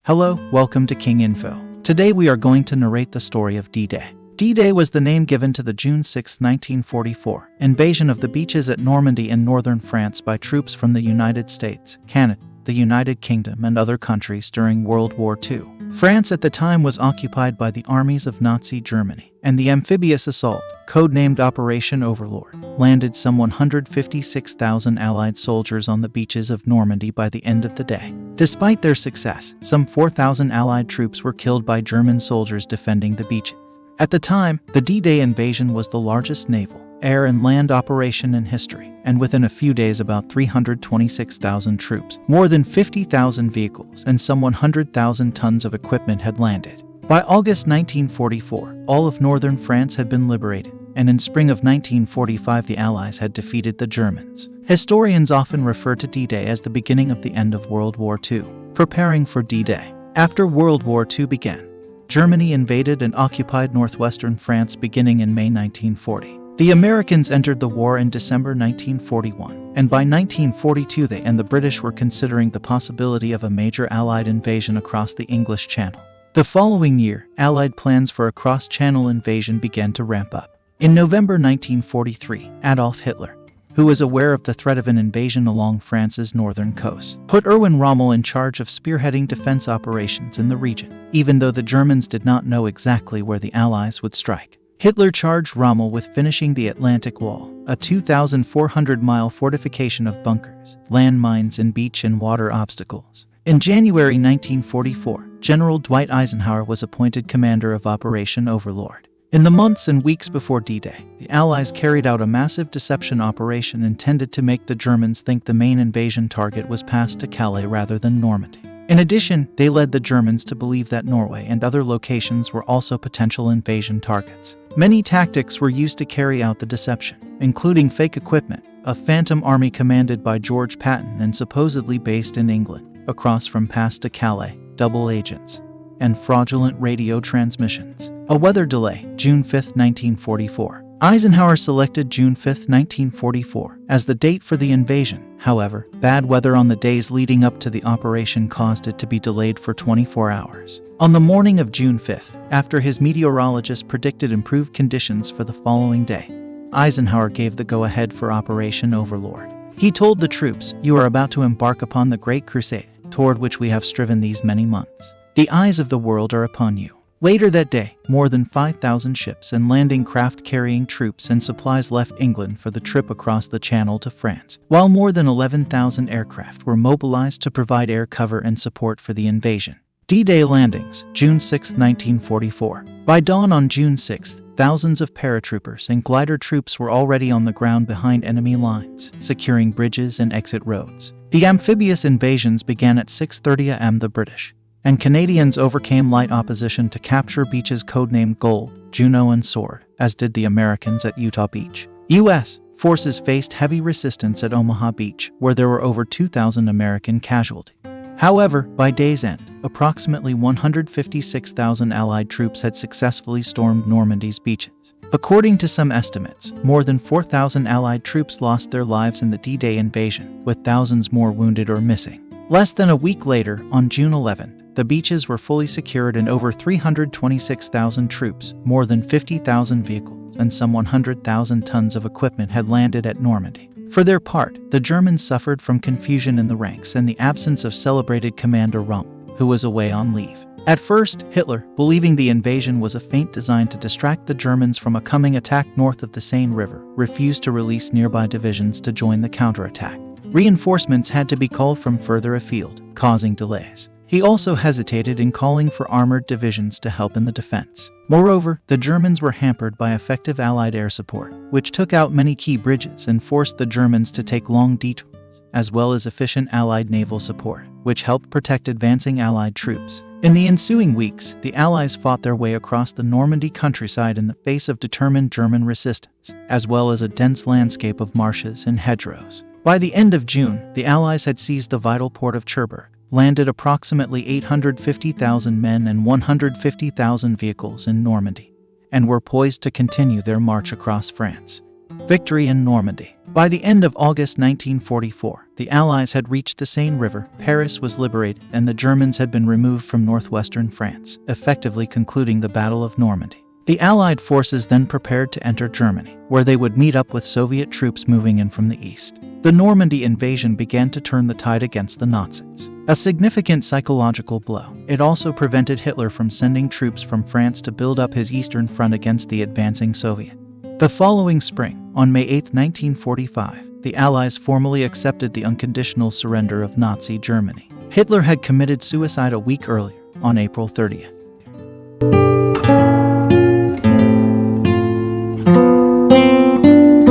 Hello, welcome to King Info. Today we are going to narrate the story of D-Day. D-Day was the name given to the June 6, 1944, invasion of the beaches at Normandy in northern France by troops from the United States, Canada, the United Kingdom, and other countries during World War II. France at the time was occupied by the armies of Nazi Germany, and the amphibious assault, codenamed Operation Overlord, landed some 156,000 Allied soldiers on the beaches of Normandy by the end of the day. Despite their success, some 4,000 Allied troops were killed by German soldiers defending the beaches. At the time, the D-Day invasion was the largest naval, air and land operation in history, and within a few days about 326,000 troops, more than 50,000 vehicles, and some 100,000 tons of equipment had landed. By August 1944, all of northern France had been liberated, and in spring of 1945 the Allies had defeated the Germans. Historians often refer to D-Day as the beginning of the end of World War II. Preparing for D-Day. After World War II began, Germany invaded and occupied northwestern France beginning in May 1940. The Americans entered the war in December 1941, and by 1942 they and the British were considering the possibility of a major Allied invasion across the English Channel. The following year, Allied plans for a cross-channel invasion began to ramp up. In November 1943, Adolf Hitler, who was aware of the threat of an invasion along France's northern coast, put Erwin Rommel in charge of spearheading defense operations in the region, even though the Germans did not know exactly where the Allies would strike. Hitler charged Rommel with finishing the Atlantic Wall, a 2,400-mile fortification of bunkers, landmines, and beach and water obstacles. In January 1944, General Dwight Eisenhower was appointed commander of Operation Overlord. In the months and weeks before D-Day, the Allies carried out a massive deception operation intended to make the Germans think the main invasion target was passed to Calais rather than Normandy. In addition, they led the Germans to believe that Norway and other locations were also potential invasion targets. Many tactics were used to carry out the deception, including fake equipment, a phantom army commanded by George Patton and supposedly based in England, across from Pass to Calais, double agents, and fraudulent radio transmissions. A weather delay, June 5, 1944. Eisenhower selected June 5, 1944, as the date for the invasion. However, bad weather on the days leading up to the operation caused it to be delayed for 24 hours. On the morning of June 5, after his meteorologist predicted improved conditions for the following day, Eisenhower gave the go-ahead for Operation Overlord. He told the troops, "You are about to embark upon the Great Crusade, toward which we have striven these many months. The eyes of the world are upon you." Later that day, more than 5,000 ships and landing craft carrying troops and supplies left England for the trip across the Channel to France, while more than 11,000 aircraft were mobilized to provide air cover and support for the invasion. D-Day landings, June 6, 1944. By dawn on June 6, thousands of paratroopers and glider troops were already on the ground behind enemy lines, securing bridges and exit roads. The amphibious invasions began at 6:30 a.m. The British and Canadians overcame light opposition to capture beaches codenamed Gold, Juno, and Sword, as did the Americans at Utah Beach. U.S. forces faced heavy resistance at Omaha Beach, where there were over 2,000 American casualties. However, by day's end, approximately 156,000 Allied troops had successfully stormed Normandy's beaches. According to some estimates, more than 4,000 Allied troops lost their lives in the D-Day invasion, with thousands more wounded or missing. Less than a week later, on June 11, the beaches were fully secured and over 326,000 troops, more than 50,000 vehicles, and some 100,000 tons of equipment had landed at Normandy. For their part, the Germans suffered from confusion in the ranks and the absence of celebrated Commander Rommel, who was away on leave. At first, Hitler, believing the invasion was a feint designed to distract the Germans from a coming attack north of the Seine River, refused to release nearby divisions to join the counterattack. Reinforcements had to be called from further afield, causing delays. He also hesitated in calling for armored divisions to help in the defense. Moreover, the Germans were hampered by effective Allied air support, which took out many key bridges and forced the Germans to take long detours, as well as efficient Allied naval support, which helped protect advancing Allied troops. In the ensuing weeks, the Allies fought their way across the Normandy countryside in the face of determined German resistance, as well as a dense landscape of marshes and hedgerows. By the end of June, the Allies had seized the vital port of Cherbourg, landed approximately 850,000 men and 150,000 vehicles in Normandy, and were poised to continue their march across France. Victory in Normandy. By the end of August 1944, the Allies had reached the Seine River, Paris was liberated, and the Germans had been removed from northwestern France, effectively concluding the Battle of Normandy. The Allied forces then prepared to enter Germany, where they would meet up with Soviet troops moving in from the east. The Normandy invasion began to turn the tide against the Nazis. A significant psychological blow. It also prevented Hitler from sending troops from France to build up his eastern front against the advancing Soviet. The following spring, on May 8, 1945, the Allies formally accepted the unconditional surrender of Nazi Germany. Hitler had committed suicide a week earlier, on April 30th.